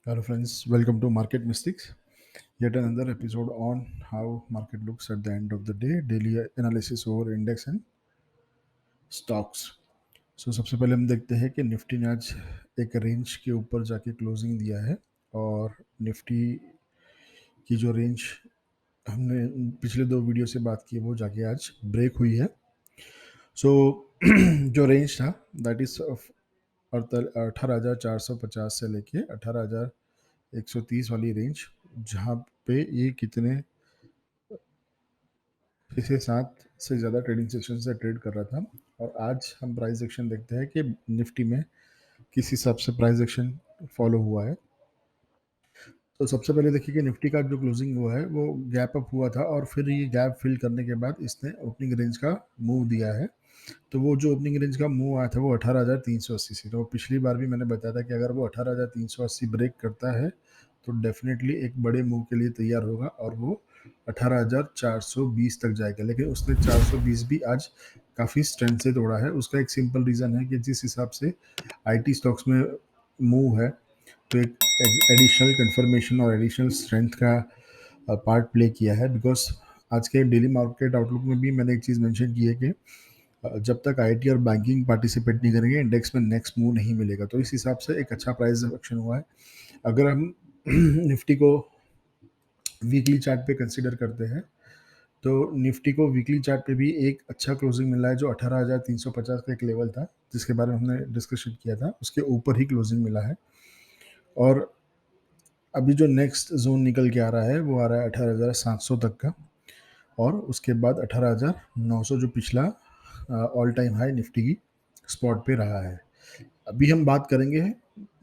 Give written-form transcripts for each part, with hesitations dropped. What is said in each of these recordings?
Hello friends, welcome to Market Mystics. Yet another episode on how market looks at the end of the day, daily analysis over index and stocks. सबसे पहले हम देखते हैं कि Nifty ने आज एक रेंज के ऊपर जाके क्लोजिंग दिया है और निफ्टी की जो रेंज हमने पिछले दो वीडियो से बात की वो जाके आज ब्रेक हुई है. सो जो रेंज था दैट इज 18,450 से लेके 18,130 वाली रेंज, जहाँ पे ये कितने 6 से 7 से ज़्यादा ट्रेडिंग सेशन से ट्रेड कर रहा था. और आज हम प्राइस एक्शन देखते हैं कि निफ्टी में किस हिसाब से प्राइस एक्शन फॉलो हुआ है. तो सबसे पहले देखिए कि निफ्टी का जो क्लोजिंग हुआ है वो गैप अप हुआ था और फिर ये गैप फिल करने के बाद इसने ओपनिंग रेंज का मूव दिया है. तो वो जो ओपनिंग रेंज का मूव आया था वो 18,380 से. तो पिछली बार भी मैंने बताया था कि अगर वो 18,380 ब्रेक करता है तो डेफिनेटली एक बड़े मूव के लिए तैयार होगा और वो 18,420 तक जाएगा. लेकिन उसने 420 भी आज काफ़ी स्ट्रेंथ से तोड़ा है. उसका एक सिंपल रीज़न है कि जिस हिसाब से आईटी स्टॉक्स में मूव है तो एक एडिशनल कंफर्मेशन और एडिशनल स्ट्रेंथ का पार्ट प्ले किया है. बिकॉज आज के डेली मार्केट आउटलुक में भी मैंने एक चीज़ मेंशन की है कि जब तक आईटी और बैंकिंग पार्टिसिपेट नहीं करेंगे इंडेक्स में नेक्स्ट मूव नहीं मिलेगा. तो इस हिसाब से एक अच्छा प्राइस एक्शन हुआ है. अगर हम निफ्टी को वीकली चार्ट पे कंसीडर करते हैं तो निफ्टी को वीकली चार्ट पे भी एक अच्छा क्लोजिंग मिला है जो 18,350 का एक लेवल था जिसके बारे में हमने डिस्कशन किया था, उसके ऊपर ही क्लोजिंग मिला है. और अभी जो नेक्स्ट जोन निकल के आ रहा है वो आ रहा है 18,700 तक का और उसके बाद 18,900 जो पिछला ऑल टाइम हाई निफ्टी की स्पॉट पे रहा है. अभी हम बात करेंगे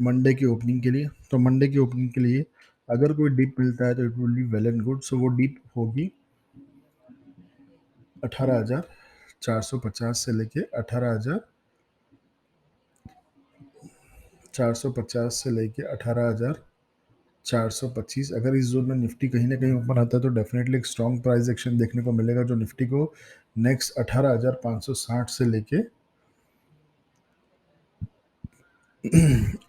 मंडे की ओपनिंग के लिए. तो मंडे की ओपनिंग के लिए अगर कोई डिप मिलता है तो it will be well and good. So वो डिप होगी 18,450 से लेके 18,450 से लेके 18,425. अगर इस जोन में निफ्टी कहीं ना कहीं ऊपर आता है तो डेफिनेटली एक स्ट्रॉन्ग प्राइस एक्शन देखने को मिलेगा जो निफ्टी को नेक्स्ट 18,560 से लेके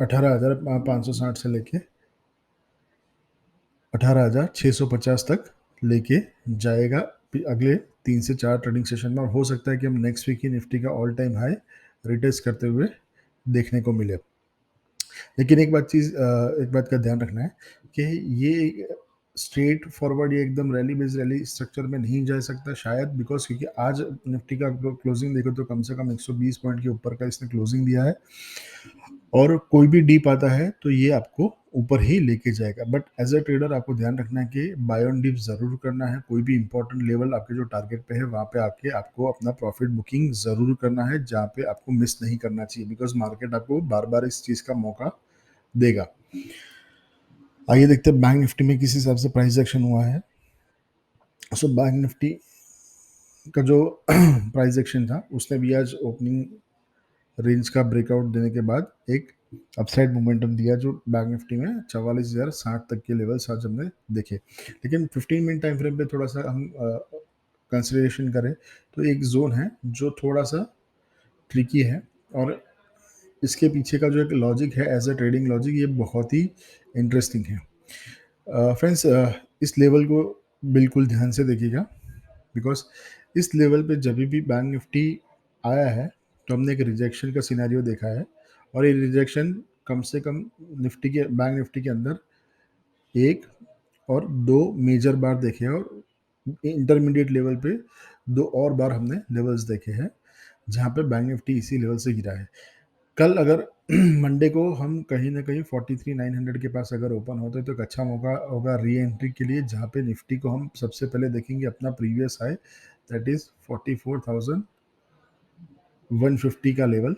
18,560 से लेके 18,650 तक लेके जाएगा अगले 3 से 4 ट्रेडिंग सेशन में. और हो सकता है कि हम नेक्स्ट वीक ही निफ्टी का ऑल टाइम हाई रिटेस्ट करते हुए देखने को मिले. लेकिन एक बात का ध्यान रखना है कि ये स्ट्रेट फॉरवर्ड ये एकदम रैली बेस्ड रैली स्ट्रक्चर में नहीं जा सकता शायद, बिकॉज क्योंकि आज निफ्टी का क्लोजिंग देखो तो कम से कम 120 पॉइंट के ऊपर का इसने क्लोजिंग दिया है और कोई भी डीप आता है तो ये आपको ऊपर ही लेके जाएगा. बट एज अ ट्रेडर आपको ध्यान रखना है कि बाय ऑन डिप जरूर करना है. कोई भी इंपॉर्टेंट लेवल आपके जो टारगेट पे है वहां पे आके आपको अपना प्रॉफिट बुकिंग जरूर करना है जहाँ पे आपको मिस नहीं करना चाहिए, बिकॉज मार्केट आपको बार बार इस चीज का मौका देगा. आइए देखते हैं बैंक निफ्टी में किस हिसाब से प्राइस एक्शन हुआ है. सो बैंक निफ्टी का जो प्राइस एक्शन था उसने भी आज ओपनिंग रेंज का ब्रेकआउट देने के बाद एक अपसाइड मोमेंटम दिया जो बैंक निफ्टी में 44,060 तक के लेवल्स आज हमने देखे. लेकिन 15 मिनट टाइम फ्रेम पे थोड़ा सा हम कंसिडरेशन करें तो एक जोन है जो थोड़ा सा ट्रिकी है और इसके पीछे का जो एक लॉजिक है एज अ ट्रेडिंग लॉजिक ये बहुत ही इंटरेस्टिंग है. फ्रेंड्स, इस लेवल को बिल्कुल ध्यान से देखिएगा बिकॉज इस लेवल पे जब भी बैंक निफ्टी आया है तो हमने एक रिजेक्शन का सिनेरियो देखा है और ये रिजेक्शन कम से कम बैंक निफ्टी के अंदर एक और दो मेजर बार देखे हैं और इंटरमीडिएट लेवल पे दो और बार हमने लेवल्स देखे हैं जहाँ पे बैंक निफ्टी इसी लेवल से गिरा है. कल अगर मंडे को हम कहीं ना कहीं 43,900 के पास अगर ओपन होते हैं तो एक अच्छा मौका होगा री एंट्री के लिए, जहाँ पे निफ्टी को हम सबसे पहले देखेंगे अपना प्रीवियस हाई दैट इज 44,150 का लेवल.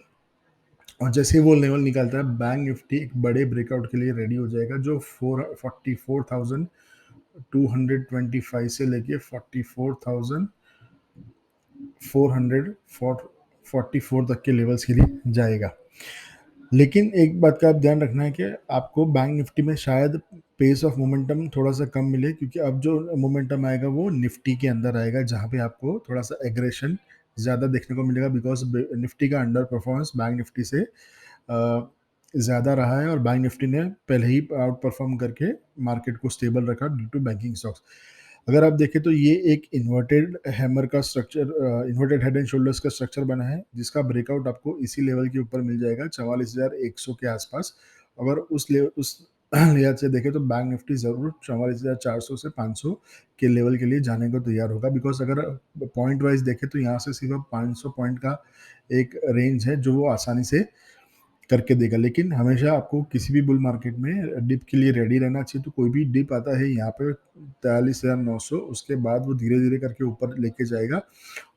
और जैसे ही वो लेवल निकालता है बैंक निफ्टी एक बड़े ब्रेकआउट के लिए रेडी हो जाएगा जो 44,225 से लेके 44,444 तक के लेवल्स के लिए जाएगा. लेकिन एक बात का आप ध्यान रखना है कि आपको बैंक निफ्टी में शायद पेस ऑफ मोमेंटम थोड़ा सा कम मिले क्योंकि अब जो मोमेंटम आएगा वो निफ्टी के अंदर आएगा जहाँ पे आपको थोड़ा सा एग्रेशन ज़्यादा देखने को मिलेगा बिकॉज निफ्टी का अंडर परफॉर्मेंस बैंक निफ्टी से ज़्यादा रहा है और बैंक निफ्टी ने पहले ही आउट परफॉर्म करके मार्केट को स्टेबल रखा ड्यू टू बैंकिंग स्टॉक्स। अगर आप देखें तो ये एक इन्वर्टेड हैमर का structure, inverted head and shoulders का स्ट्रक्चर बना है, जिसका ब्रेकआउट आपको इसी लेवल के ऊपर मिल जाएगा 44,100 के आसपास। अगर उस लिहाज से देखें तो बैंक निफ्टी ज़रूर 44,400 से 500 के लेवल के लिए जाने को तैयार होगा, बिकॉज अगर पॉइंट वाइज देखें तो यहाँ से सिर्फ 500 पॉइंट का एक रेंज है जो वो आसानी से करके देगा। लेकिन हमेशा आपको किसी भी बुल मार्केट में डिप के लिए रेडी रहना चाहिए। तो कोई भी डिप आता है यहाँ पे 43,900, उसके बाद वो धीरे धीरे करके ऊपर लेके जाएगा,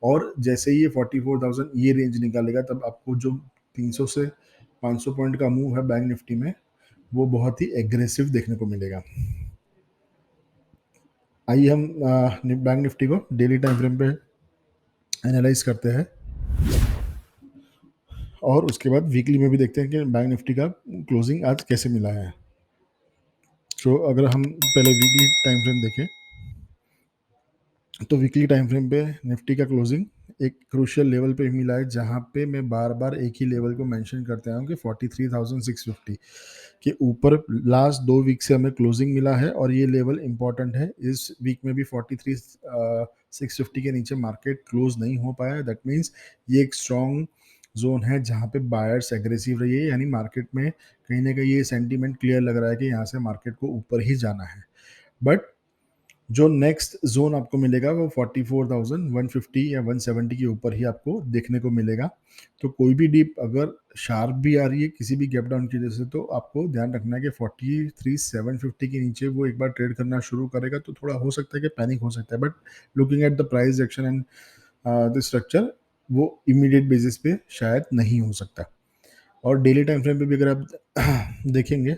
और जैसे ही ये 44,000 ये रेंज निकालेगा तब आपको जो 300 से 500 पॉइंट का मूव है बैंक निफ्टी में, वो बहुत ही एग्रेसिव देखने को मिलेगा। आइए हम बैंक निफ्टी को डेली टाइम फ्रेम पे एनालाइज करते हैं, और उसके बाद वीकली में भी देखते हैं कि बैंक निफ्टी का क्लोजिंग आज कैसे मिला है। तो अगर हम पहले वीकली टाइम फ्रेम देखें तो वीकली टाइम फ्रेम पे निफ्टी का क्लोजिंग एक क्रूशियल लेवल पे मिला है, जहां पे मैं बार बार एक ही लेवल को मेंशन करते आया हूँ कि 43,650 के ऊपर लास्ट 2 वीक से हमें क्लोजिंग मिला है, और ये लेवल इंपॉर्टेंट है। इस वीक में भी 43,650 के नीचे मार्केट क्लोज नहीं हो पाया। दैट मीन्स ये एक स्ट्रॉन्ग जोन है जहाँ पे बायर्स एग्रेसिव रही है, यानी मार्केट में कहीं ना कहीं ये सेंटीमेंट क्लियर लग रहा है कि यहाँ से मार्केट को ऊपर ही जाना है। बट जो नेक्स्ट जोन आपको मिलेगा वो 44,150 या 170 के ऊपर ही आपको देखने को मिलेगा। तो कोई भी डीप अगर शार्प भी आ रही है किसी भी गैप डाउन की वजह से, तो आपको ध्यान रखना है कि 43,750 के नीचे वो एक बार ट्रेड करना शुरू करेगा तो थोड़ा हो सकता है कि पैनिक हो सकता है। But looking at the price action and the structure, वो इमीडिएट बेसिस पे शायद नहीं हो सकता। और डेली टाइम फ्रेम पे भी अगर आप देखेंगे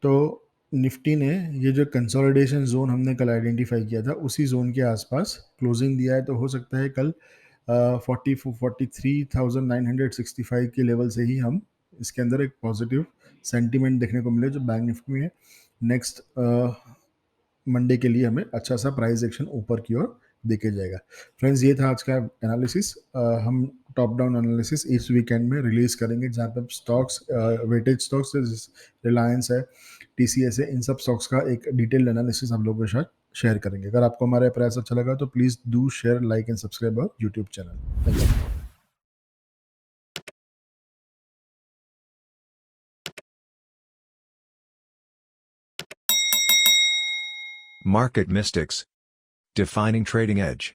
तो निफ्टी ने ये जो कंसोलिडेशन जोन हमने कल आइडेंटिफाई किया था उसी जोन के आसपास क्लोजिंग दिया है। तो हो सकता है कल 43,965 के लेवल से ही हम इसके अंदर एक पॉजिटिव सेंटीमेंट देखने को मिले, जो बैंक निफ्टी में नेक्स्ट मंडे के लिए हमें अच्छा सा प्राइस एक्शन ऊपर की ओर देखे जाएगा। फ्रेंड्स, ये था आज का एनालिसिस। हम टॉप डाउन एनालिसिस इस वीकेंड में रिलीज करेंगे, जहाँ पे स्टॉक्स, वेटेज स्टॉक्स, रिलायंस है, टीसीएस है, इन सब स्टॉक्स का एक डिटेल्ड एनालिसिस हम लोगों के साथ शेयर करेंगे। अगर आपको हमारा प्रयास अच्छा लगा तो please do share, like and subscribe our YouTube channel. Thank you. Market Mystics. Defining Trading Edge.